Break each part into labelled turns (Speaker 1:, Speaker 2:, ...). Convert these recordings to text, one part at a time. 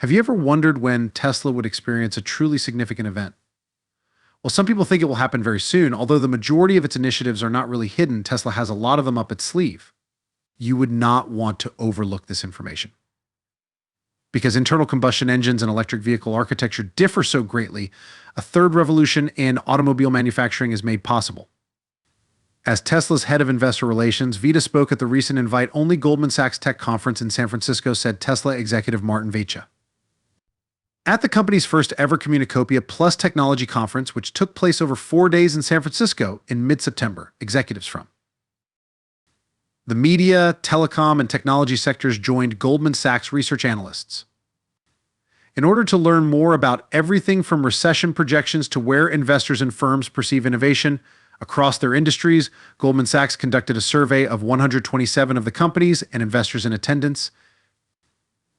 Speaker 1: Have you ever wondered when Tesla would experience a truly significant event? Well, some people think it will happen very soon, although the majority of its initiatives are not really hidden. Tesla has a lot of them up its sleeve. You would not want to overlook this information. Because internal combustion engines and electric vehicle architecture differ so greatly, a third revolution in automobile manufacturing is made possible. As Tesla's head of investor relations, Vita spoke at the recent invite-only Goldman Sachs Tech Conference in San Francisco, said Tesla executive Martin Vaicha. At the company's first ever Communicopia Plus Technology Conference, which took place over 4 days in San Francisco in mid-September, executives from the media, telecom, and technology sectors joined Goldman Sachs research analysts. In order to learn more about everything from recession projections to where investors and firms perceive innovation across their industries, Goldman Sachs conducted a survey of 127 of the companies and investors in attendance.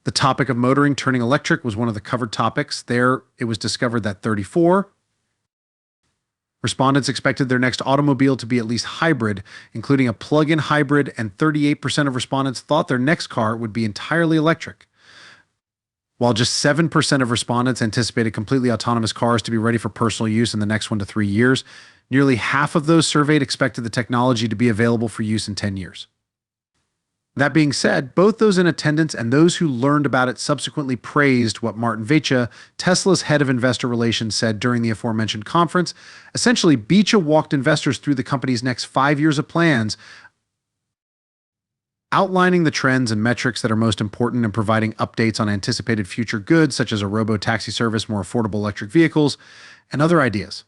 Speaker 1: The topic of motoring turning electric was one of the covered topics. There, it was discovered that 34 respondents expected their next automobile to be at least hybrid, including a plug-in hybrid, and 38% of respondents thought their next car would be entirely electric. While just 7% of respondents anticipated completely autonomous cars to be ready for personal use in the next 1 to 3 years, nearly half of those surveyed expected the technology to be available for use in 10 years. That being said, both those in attendance and those who learned about it subsequently praised what Martin Vaicha, Tesla's head of investor relations, said during the aforementioned conference. Essentially, Vaicha walked investors through the company's next 5 years of plans, outlining the trends and metrics that are most important and providing updates on anticipated future goods such as a robo-taxi service, more affordable electric vehicles, and other ideas.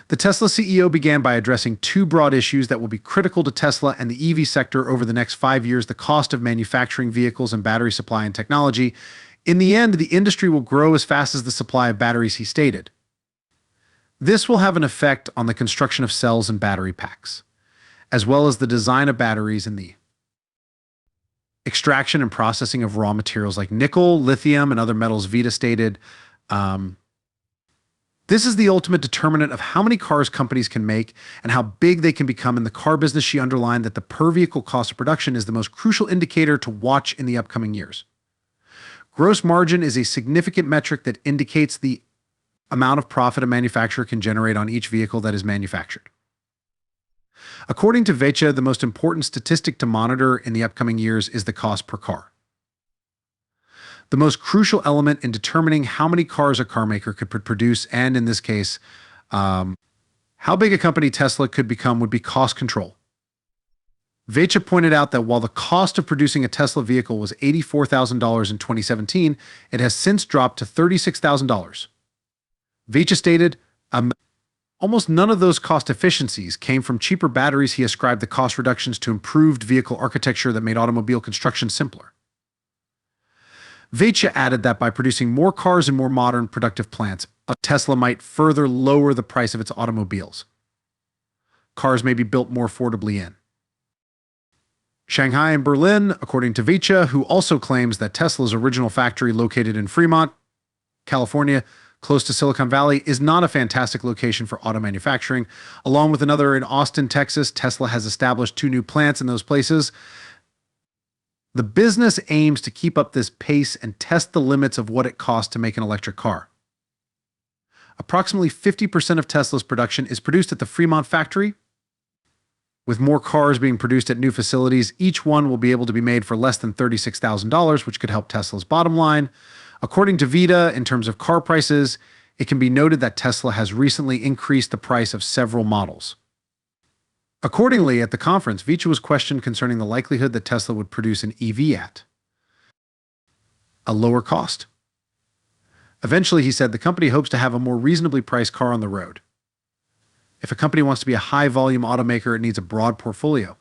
Speaker 1: The Tesla CEO began by addressing 2 broad issues that will be critical to Tesla and the EV sector over the next 5 years: the cost of manufacturing vehicles and battery supply and technology. In the end, the industry will grow as fast as the supply of batteries, he stated. This will have an effect on the construction of cells and battery packs, as well as the design of batteries and the extraction and processing of raw materials like nickel, lithium, and other metals, Vita stated. This is the ultimate determinant of how many cars companies can make and how big they can become in the car business. She underlined that the per-vehicle cost of production is the most crucial indicator to watch in the upcoming years. Gross margin is a significant metric that indicates the amount of profit a manufacturer can generate on each vehicle that is manufactured. According to Vaicha, the most important statistic to monitor in the upcoming years is the cost per car. The most crucial element in determining how many cars a car maker could produce, and in this case, how big a company Tesla could become, would be cost control. Vaicha pointed out that while the cost of producing a Tesla vehicle was $84,000 in 2017, it has since dropped to $36,000. Vaicha stated, almost none of those cost efficiencies came from cheaper batteries. He ascribed the cost reductions to improved vehicle architecture that made automobile construction simpler. Vaicha added that by producing more cars in more modern, productive plants, Tesla might further lower the price of its automobiles. Cars may be built more affordably in Shanghai and Berlin, according to Vaicha, who also claims that Tesla's original factory located in Fremont, California, close to Silicon Valley, is not a fantastic location for auto manufacturing. Along with another in Austin, Texas, Tesla has established 2 new plants in those places. The business aims to keep up this pace and test the limits of what it costs to make an electric car. Approximately 50% of Tesla's production is produced at the Fremont factory. With more cars being produced at new facilities, each one will be able to be made for less than $36,000, which could help Tesla's bottom line. According to Vita, in terms of car prices, it can be noted that Tesla has recently increased the price of several models. Accordingly, at the conference, Vaicha was questioned concerning the likelihood that Tesla would produce an EV at a lower cost. Eventually, he said the company hopes to have a more reasonably priced car on the road. If a company wants to be a high-volume automaker, it needs a broad portfolio.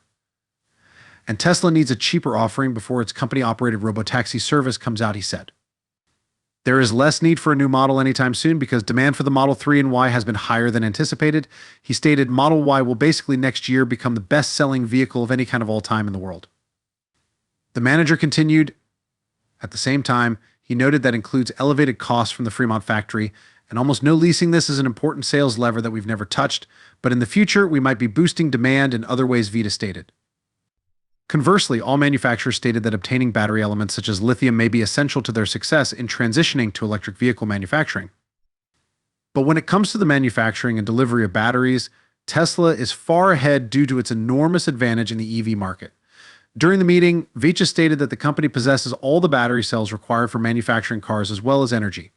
Speaker 1: And Tesla needs a cheaper offering before its company-operated robotaxi service comes out, he said. There is less need for a new model anytime soon because demand for the Model 3 and Y has been higher than anticipated. He stated Model Y will basically next year become the best-selling vehicle of any kind of all time in the world. The manager continued, at the same time, he noted that includes elevated costs from the Fremont factory, and almost no leasing. This is an important sales lever that we've never touched, but in the future, we might be boosting demand in other ways, Vita stated. Conversely, all manufacturers stated that obtaining battery elements such as lithium may be essential to their success in transitioning to electric vehicle manufacturing. But when it comes to the manufacturing and delivery of batteries, Tesla is far ahead due to its enormous advantage in the EV market. During the meeting, Vicha stated that the company possesses all the battery cells required for manufacturing cars as well as energy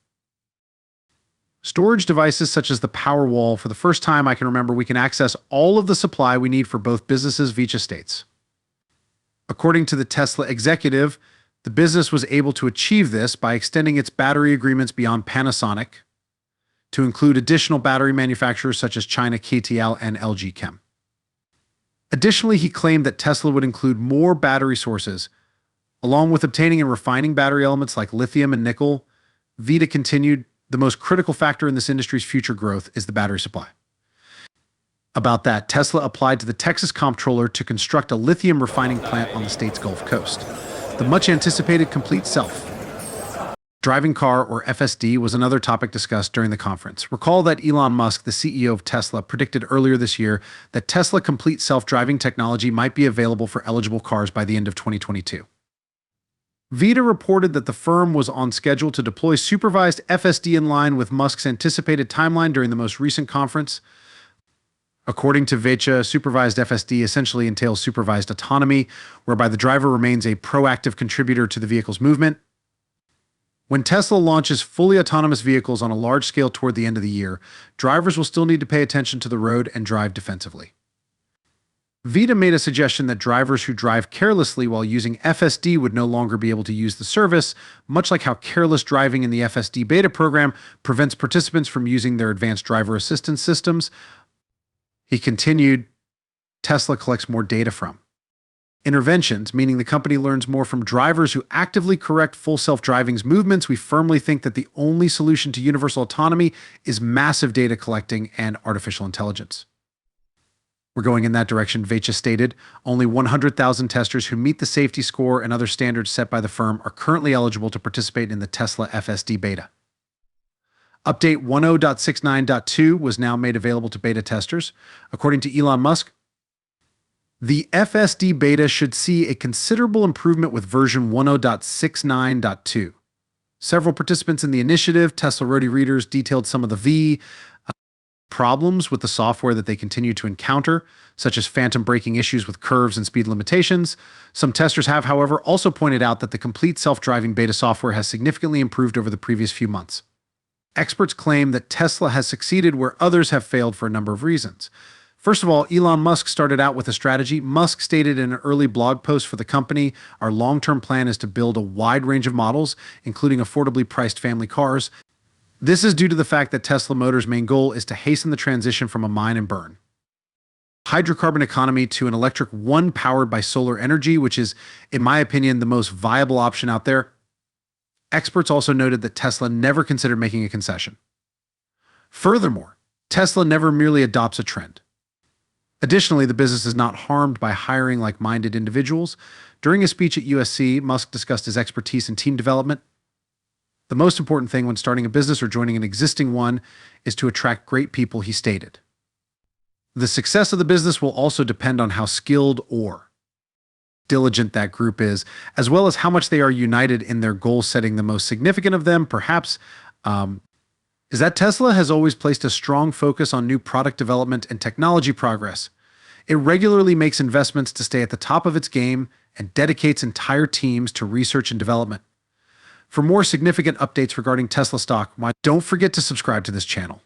Speaker 1: storage devices such as the Powerwall. For the first time I can remember, we can access all of the supply we need for both businesses, Vicha states. According to the Tesla executive, the business was able to achieve this by extending its battery agreements beyond Panasonic to include additional battery manufacturers such as China KTL and LG Chem. Additionally, he claimed that Tesla would include more battery sources. Along with obtaining and refining battery elements like lithium and nickel, Vicha continued, the most critical factor in this industry's future growth is the battery supply. About that, Tesla applied to the Texas Comptroller to construct a lithium refining plant on the state's Gulf Coast. The much-anticipated complete self-driving car, or FSD, was another topic discussed during the conference. Recall that Elon Musk, the CEO of Tesla, predicted earlier this year that Tesla complete self-driving technology might be available for eligible cars by the end of 2022. Vicha reported that the firm was on schedule to deploy supervised FSD in line with Musk's anticipated timeline during the most recent conference. According to Vicha, supervised FSD essentially entails supervised autonomy, whereby the driver remains a proactive contributor to the vehicle's movement. When Tesla launches fully autonomous vehicles on a large scale toward the end of the year, drivers will still need to pay attention to the road and drive defensively. Vicha made a suggestion that drivers who drive carelessly while using FSD would no longer be able to use the service, much like how careless driving in the FSD beta program prevents participants from using their advanced driver assistance systems. He continued, Tesla collects more data from interventions, meaning the company learns more from drivers who actively correct full self-driving's movements. We firmly think that the only solution to universal autonomy is massive data collecting and artificial intelligence. We're going in that direction, Vicha stated. Only 100,000 testers who meet the safety score and other standards set by the firm are currently eligible to participate in the Tesla FSD beta. Update 10.69.2 was now made available to beta testers. According to Elon Musk, the FSD beta should see a considerable improvement with version 10.69.2. Several participants in the initiative, Tesla Roadie readers, detailed some of the problems with the software that they continue to encounter, such as phantom braking issues with curves and speed limitations. Some testers have, however, also pointed out that the complete self-driving beta software has significantly improved over the previous few months. Experts claim that Tesla has succeeded where others have failed for a number of reasons. First of all, Elon Musk started out with a strategy. Musk stated in an early blog post for the company, our long-term plan is to build a wide range of models, including affordably priced family cars. This is due to the fact that Tesla Motors' main goal is to hasten the transition from a mine and burn hydrocarbon economy to an electric one powered by solar energy, which is, in my opinion, the most viable option out there. Experts also noted that Tesla never considered making a concession. Furthermore, Tesla never merely adopts a trend. Additionally, the business is not harmed by hiring like-minded individuals. During a speech at USC, Musk discussed his expertise in team development. The most important thing when starting a business or joining an existing one is to attract great people, he stated. The success of the business will also depend on how skilled or diligent that group is, as well as how much they are united in their goal setting. The most significant of them, perhaps, is that Tesla has always placed a strong focus on new product development and technology progress. It regularly makes investments to stay at the top of its game and dedicates entire teams to research and development. For more significant updates regarding Tesla stock, don't forget to subscribe to this channel.